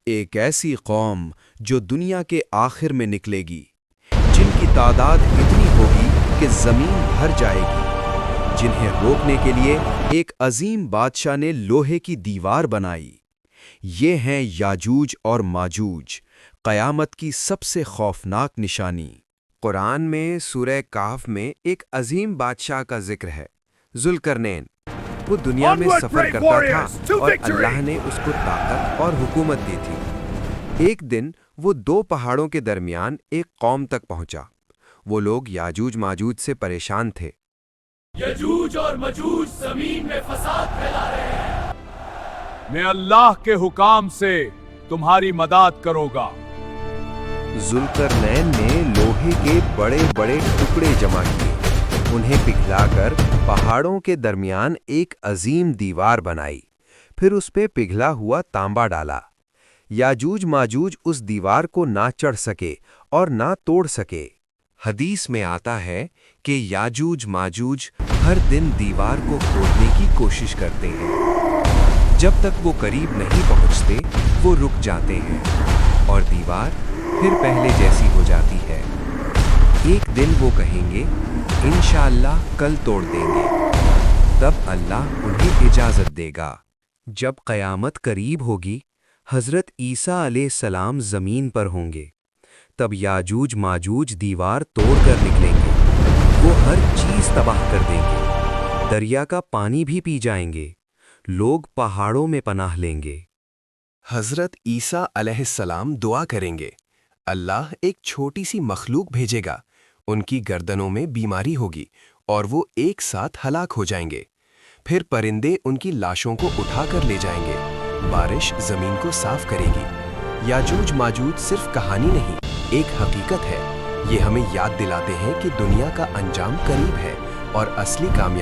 ایک ایسی قوم جو دنیا کے آخر میں نکلے گی، جن کی تعداد اتنی ہوگی کہ زمین بھر جائے گی، جنہیں روکنے کے لیے ایک عظیم بادشاہ نے لوہے کی دیوار بنائی۔ یہ ہیں یاجوج اور ماجوج، قیامت کی سب سے خوفناک نشانی۔ قرآن میں سورہ کہف میں ایک عظیم بادشاہ کا ذکر ہے، ذوالقرنین۔ وہ دنیا میں سفر کرتا تھا اور اللہ نے اس کو طاقت اور حکومت دی تھی۔ ایک دن وہ دو پہاڑوں کے درمیان ایک قوم تک پہنچا۔ وہ لوگ یاجوج ماجوج سے پریشان تھے۔ یاجوج اور ماجوج زمین میں فساد پھیلا رہے ہیں۔ میں اللہ کے حکام سے تمہاری مدد کروں گا۔ ذوالقرنین نے لوہے کے بڑے بڑے ٹکڑے جمع کیے، انہیں پگھلا کر پہاڑوں کے درمیان ایک عظیم دیوار بنائی، پھر اس پہ پگھلا ہوا تانبا ڈالا۔ یاجوج ماجوج اس دیوار کو نہ چڑھ سکے اور نہ توڑ سکے۔ حدیث میں آتا ہے کہ یاجوج ماجوج ہر دن دیوار کو کھودنے کی کوشش کرتے ہیں۔ جب تک وہ قریب نہیں پہنچتے وہ رک جاتے ہیں اور دیوار پھر پہلے جیسی ہو جاتی ہے۔ ایک دن وہ کہیں گے انشاءاللہ کل توڑ دیں گے، تب اللہ انہیں اجازت دے گا۔ جب قیامت قریب ہوگی، حضرت عیسیٰ علیہ السلام زمین پر ہوں گے، تب یاجوج ماجوج دیوار توڑ کر نکلیں گے۔ وہ ہر چیز تباہ کر دیں گے، دریا کا پانی بھی پی جائیں گے، لوگ پہاڑوں میں پناہ لیں گے۔ حضرت عیسیٰ علیہ السلام دعا کریں گے، اللہ ایک چھوٹی سی مخلوق بھیجے گا، ان کی گردنوں میں بیماری ہوگی اور وہ ایک ساتھ ہلاک ہو جائیں گے۔ پھر پرندے ان کی لاشوں کو اٹھا کر لے جائیں گے، بارش زمین کو صاف کرے گی۔ یاجوج ماجوج صرف کہانی نہیں، ایک حقیقت ہے۔ یہ ہمیں یاد دلاتے ہیں کہ دنیا کا انجام قریب ہے اور اصلی کامیابی